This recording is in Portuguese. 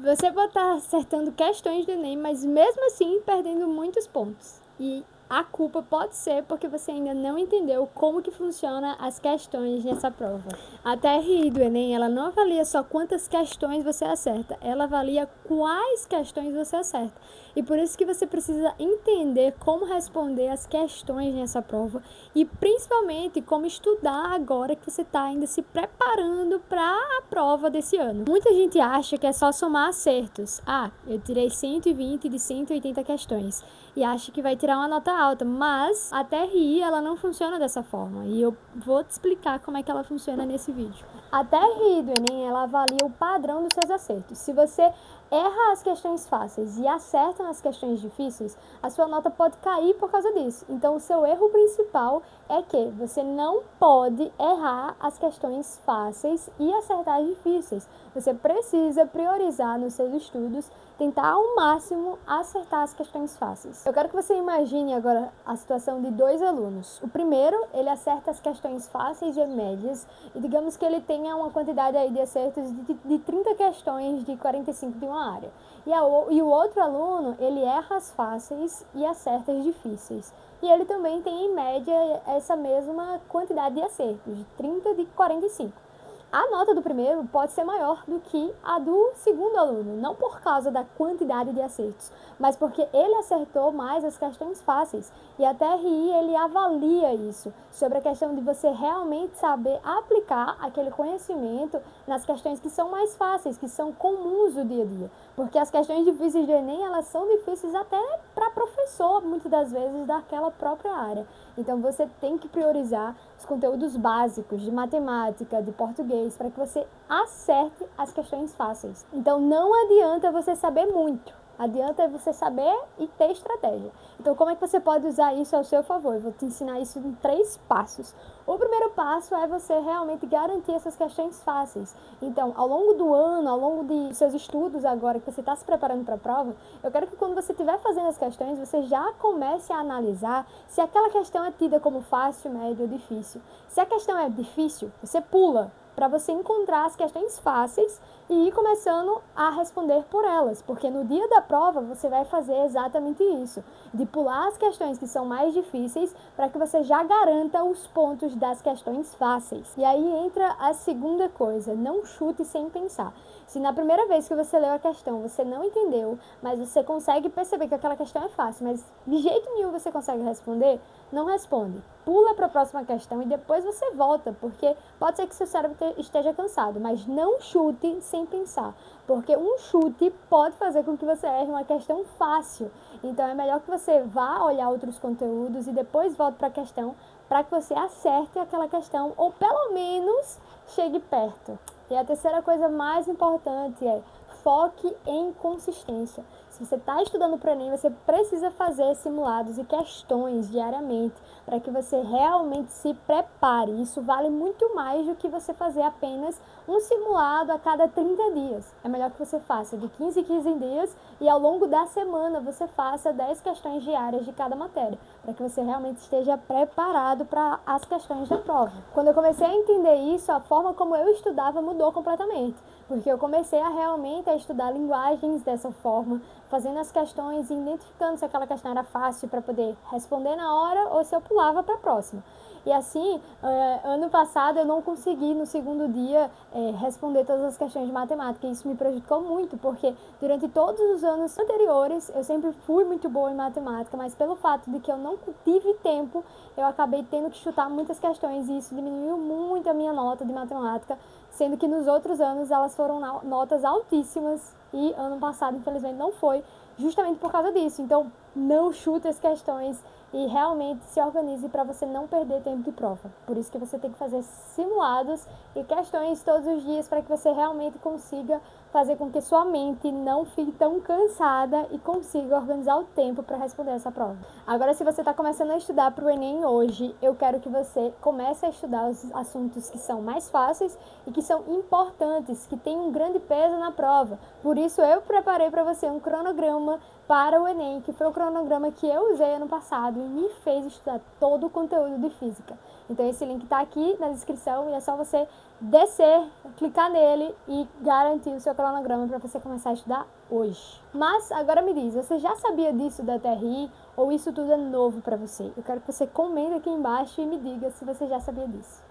Você pode estar acertando questões do Enem, mas mesmo assim perdendo muitos pontos. E a culpa pode ser porque você ainda não entendeu como que funciona as questões nessa prova. A TRI do Enem, ela não avalia só quantas questões você acerta, ela avalia quais questões você acerta. E por isso que você precisa entender como responder as questões nessa prova e principalmente como estudar agora que você está ainda se preparando para a prova desse ano. Muita gente acha que é só somar acertos. Eu tirei 120 de 180 questões e acha que vai tirar uma nota alta, mas a TRI ela não funciona dessa forma e eu vou te explicar como é que ela funciona nesse vídeo. A TRI do Enem ela avalia o padrão dos seus acertos. Se você erra as questões fáceis e acerta nas questões difíceis, a sua nota pode cair por causa disso. Então, o seu erro principal é que você não pode errar as questões fáceis e acertar as difíceis. Você precisa priorizar nos seus estudos, tentar ao máximo acertar as questões fáceis. Eu quero que você imagine agora a situação de dois alunos. O primeiro, ele acerta as questões fáceis e médias, e digamos que ele tenha uma quantidade aí de acertos de 30 questões de 45 de uma área. E o outro aluno, ele erra as fáceis e acerta as difíceis. E ele também tem, em média, essa mesma quantidade de acertos, de 30 de 45. A nota do primeiro pode ser maior do que a do segundo aluno, não por causa da quantidade de acertos, mas porque ele acertou mais as questões fáceis. E a TRI, ele avalia isso, sobre a questão de você realmente saber aplicar aquele conhecimento nas questões que são mais fáceis, que são comuns do dia a dia. Porque as questões difíceis do Enem, elas são difíceis até para professor, muitas das vezes, daquela própria área. Então, você tem que priorizar os conteúdos básicos de matemática, de português, para que você acerte as questões fáceis. Então, não adianta você saber muito. Adianta você saber e ter estratégia. Então, como é que você pode usar isso ao seu favor? Eu vou te ensinar isso em 3 passos. O primeiro passo é você realmente garantir essas questões fáceis. Então, ao longo do ano, ao longo de seus estudos agora, que você está se preparando para a prova, eu quero que quando você estiver fazendo as questões, você já comece a analisar se aquela questão é tida como fácil, médio ou difícil. Se a questão é difícil, você pula, para você encontrar as questões fáceis e ir começando a responder por elas, porque no dia da prova você vai fazer exatamente isso, de pular as questões que são mais difíceis para que você já garanta os pontos das questões fáceis. E aí entra a segunda coisa, não chute sem pensar. Se na primeira vez que você leu a questão você não entendeu, mas você consegue perceber que aquela questão é fácil, mas de jeito nenhum você consegue responder, não responde. Pula para a próxima questão e depois você volta, porque pode ser que seu cérebro esteja cansado, mas não chute sem pensar, porque um chute pode fazer com que você erre uma questão fácil. Então é melhor que você vá olhar outros conteúdos e depois volte para a questão, para que você acerte aquela questão ou pelo menos chegue perto. E a terceira coisa mais importante é foque em consistência. Se você está estudando para o Enem, você precisa fazer simulados e questões diariamente para que você realmente se prepare. Isso vale muito mais do que você fazer apenas um simulado a cada 30 dias. É melhor que você faça de 15 em 15 dias e ao longo da semana você faça 10 questões diárias de cada matéria, para que você realmente esteja preparado para as questões da prova. Quando eu comecei a entender isso, a forma como eu estudava mudou completamente, porque eu comecei a realmente estudar linguagens dessa forma, fazendo as questões e identificando se aquela questão era fácil para poder responder na hora ou se eu pulava para a próxima. E assim, ano passado eu não consegui no segundo dia responder todas as questões de matemática, e isso me prejudicou muito, porque durante todos os anos anteriores eu sempre fui muito boa em matemática, mas pelo fato de que eu não tive tempo, eu acabei tendo que chutar muitas questões e isso diminuiu muito a minha nota de matemática, sendo que nos outros anos elas foram notas altíssimas e ano passado infelizmente não foi, justamente por causa disso. Então não chute as questões e realmente se organize para você não perder tempo de prova. Por isso que você tem que fazer simulados e questões todos os dias para que você realmente consiga fazer com que sua mente não fique tão cansada e consiga organizar o tempo para responder essa prova. Agora, se você está começando a estudar para o Enem hoje, eu quero que você comece a estudar os assuntos que são mais fáceis e que são importantes, que têm um grande peso na prova. Por isso, eu preparei para você um cronograma para o Enem, que foi o cronograma que eu usei ano passado e me fez estudar todo o conteúdo de física. Então esse link tá aqui na descrição e é só você descer, clicar nele e garantir o seu cronograma para você começar a estudar hoje. Mas agora me diz, você já sabia disso da TRI ou isso tudo é novo para você? Eu quero que você comente aqui embaixo e me diga se você já sabia disso.